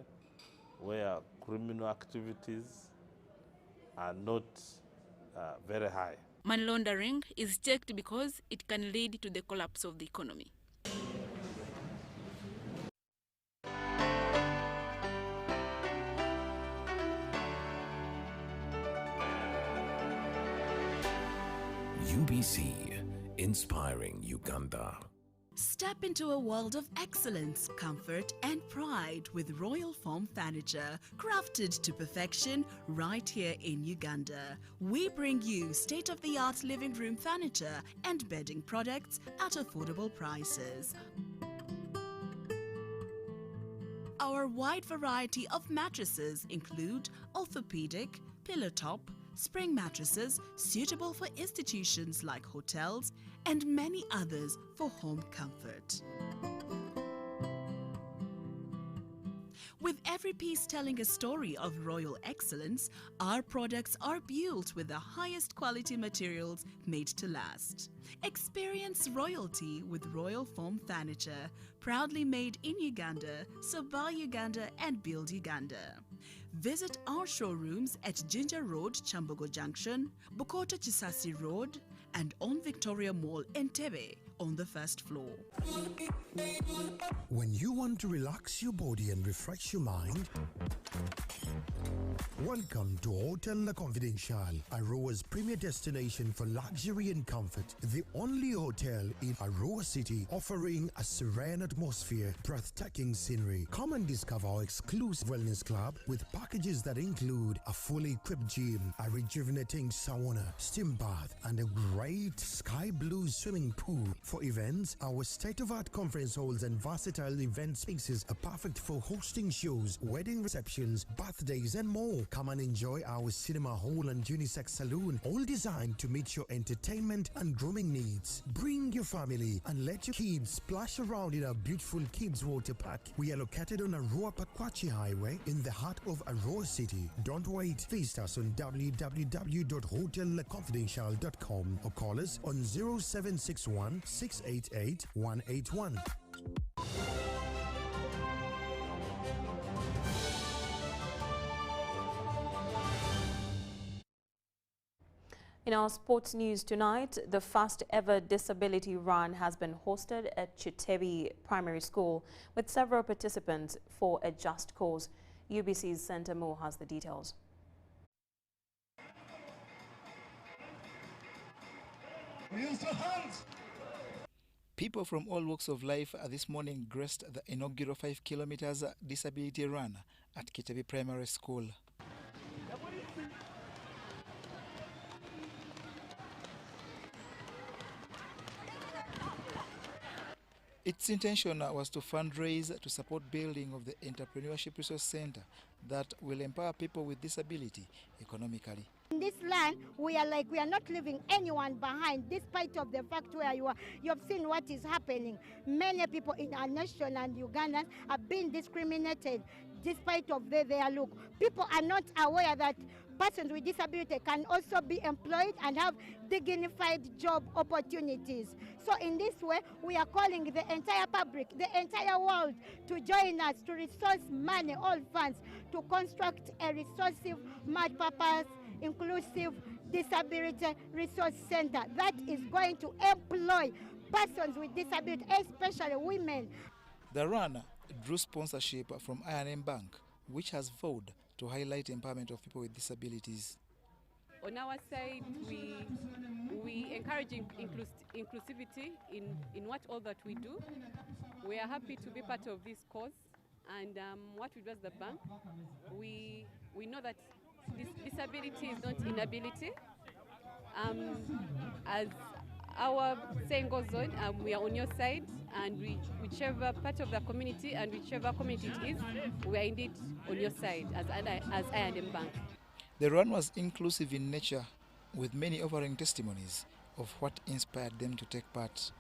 where criminal activities are not very high. Money laundering is checked because it can lead to the collapse of the economy. UBC, inspiring Uganda. Step into a world of excellence, comfort and pride with Royal Foam Furniture, crafted to perfection right here in Uganda. We bring you state-of-the-art living room furniture and bedding products at affordable prices. Our wide variety of mattresses include orthopedic, pillow top, spring mattresses suitable for institutions like hotels, and many others for home comfort. With every piece telling a story of royal excellence, our products are built with the highest quality materials made to last. Experience royalty with Royal Foam Furniture, proudly made in Uganda, so buy Uganda and build Uganda. Visit our showrooms at Ginger Road, Chambogo Junction, Bukoto Chisasi Road, and on Victoria Mall, Entebbe, on the first floor. When you want to relax your body and refresh your mind, welcome to Hotel La Confidential, Aroa's premier destination for luxury and comfort. The only hotel in Aroa City offering a serene atmosphere, breathtaking scenery. Come and discover our exclusive wellness club with packages that include a fully equipped gym, a rejuvenating sauna, steam bath, and a great sky blue swimming pool. For events, our state-of-art conference halls and versatile event spaces are perfect for hosting shows, wedding receptions, birthdays, and more. Come and enjoy our cinema hall and unisex saloon, all designed to meet your entertainment and grooming needs. Bring your family and let your kids splash around in our beautiful kids water park. We are located on Aroa Pakwachi Highway in the heart of Aroa City. Don't wait. Visit us on www.hotellaconfidential.com or call us on 0761 688 181. In our sports news tonight, the first ever disability run has been hosted at Chitebi Primary School with several participants for a just cause. UBC's Centre Moore has the details. People from all walks of life this morning graced the inaugural 5 kilometers disability run at Chitebi Primary School. Its intention was to fundraise to support building of the Entrepreneurship Resource Center that will empower people with disability economically. In this land, we are not leaving anyone behind, despite of the fact where you have seen what is happening. Many people in our nation and Uganda are being discriminated despite of their look. People are not aware that persons with disability can also be employed and have dignified job opportunities. So in this way, we are calling the entire public, the entire world to join us to resource money, all funds, to construct a resourceful, multi-purpose, inclusive disability resource center that is going to employ persons with disability, especially women. The run drew sponsorship from I&M Bank, which has vowed to highlight empowerment of people with disabilities. On our side, we encourage inclusivity in all that we do. We are happy to be part of this cause, and what we do as the bank, we know that disability is not inability. As our saying goes on, we are on your side, and whichever part of the community and whichever community it is, we are indeed on your side as I&M Bank. The run was inclusive in nature, with many offering testimonies of what inspired them to take part.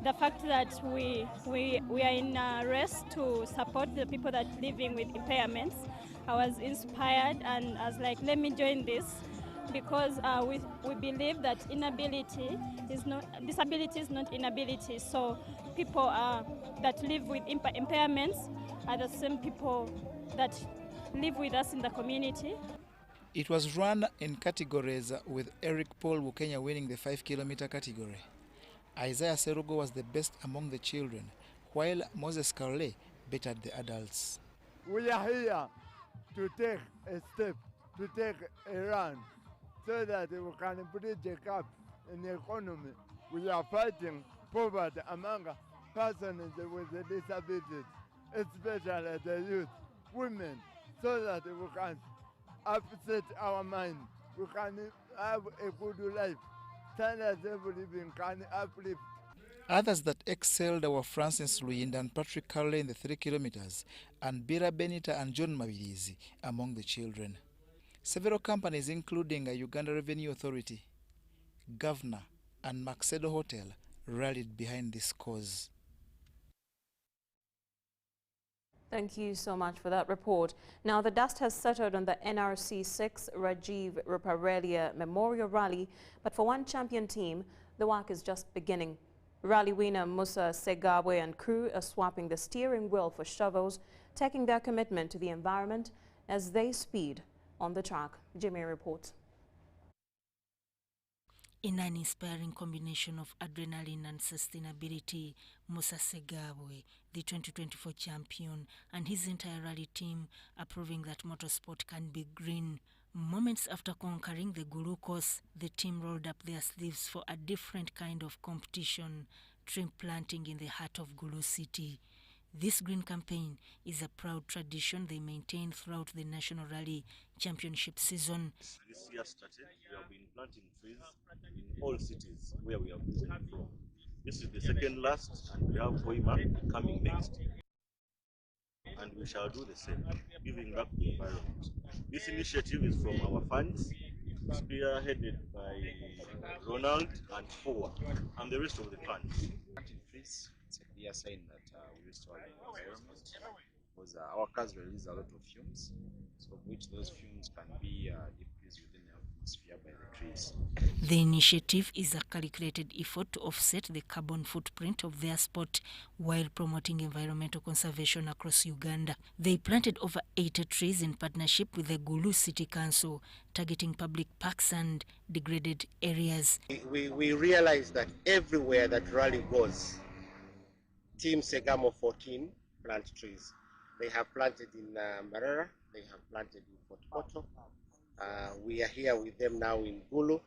The fact that we are in a race to support the people that are living with impairments, I was inspired and I was like, let me join this, because we believe that disability is not inability. So people that live with impairments are the same people that live with us in the community. It was run in categories, with Eric Paul Wukenya winning the 5-kilometer category. Isaiah Serugo was the best among the children, while Moses Carle bettered the adults. We are here to take a step, to take a run, so that we can bridge a gap in the economy. We are fighting poverty among persons with disabilities, especially the youth, women, so that we can upset our mind. We can have a good life. Standards of living can uplift. Others that excelled were Francis Luyinda and Patrick Carle in the 3 kilometers, and Bira Benita and John Mabirizi among the children. Several companies, including a Uganda Revenue Authority, Governor, and Maxedo Hotel, rallied behind this cause. Thank you so much for that report. Now, the dust has settled on the NRC 6 Rajiv Ruparelia Memorial Rally, but for one champion team, the work is just beginning. Rally winner Musa Segabwe and crew are swapping the steering wheel for shovels, taking their commitment to the environment as they speed on the track. Jimmy reports. In an inspiring combination of adrenaline and sustainability, Musa Segabwe, the 2024 champion, and his entire rally team are proving that motorsport can be green. Moments after conquering the Gulu course, the team rolled up their sleeves for a different kind of competition, tree planting in the heart of Gulu City. This green campaign is a proud tradition they maintain throughout the National Rally Championship season. This year started, we have been planting trees in all cities where we have visited from. This is the second last, and we have Hoima coming next. And we shall do the same, giving back the environment. This initiative is from our funds, spearheaded by Ronald and Foa, and the rest of the funds. Planting trees, it's a clear sign that we restore the environment, because our cars release a lot of fumes, so which those fumes can be diffused within the atmosphere by the trees. The initiative is a calculated effort to offset the carbon footprint of their sport while promoting environmental conservation across Uganda. They planted over 80 trees in partnership with the Gulu City Council, targeting public parks and degraded areas. We realize that everywhere that rally goes, Team Segamo 14 plant trees. They have planted in Mbarara, they have planted in Fort Portal. We are here with them now in Gulu.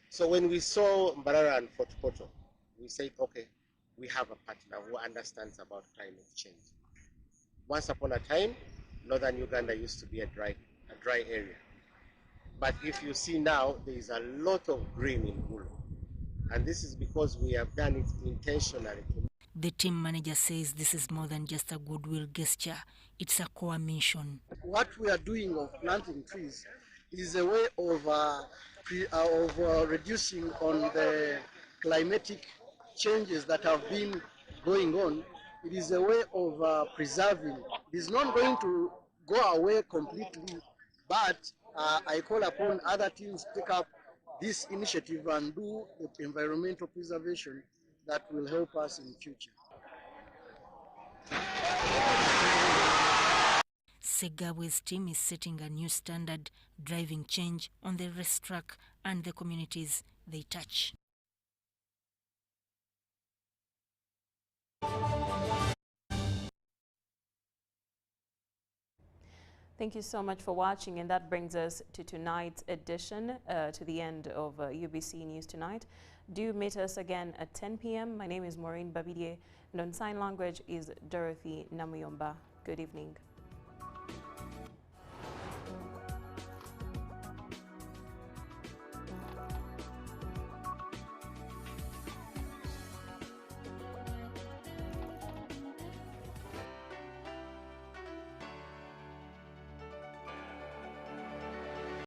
So when we saw Mbarara and Fort Portal, we said, okay, we have a partner who understands about climate change. Once upon a time, northern Uganda used to be a dry area. But if you see now, there is a lot of green in Gulu. And this is because we have done it intentionally. The team manager says this is more than just a goodwill gesture. It's a core mission. What we are doing of planting trees is a way of reducing on the climatic changes that have been going on. It is a way of preserving. It is not going to go away completely, but I call upon other teams to take up this initiative and do environmental preservation that will help us in the future. Segabwe's team is setting a new standard, driving change on the racetrack and the communities they touch. Thank you so much for watching, and that brings us to tonight's edition, to the end of UBC News Tonight. Do meet us again at 10 p.m. My name is Moureen Babirye, and on sign language is Dorothy Namuyomba. Good evening.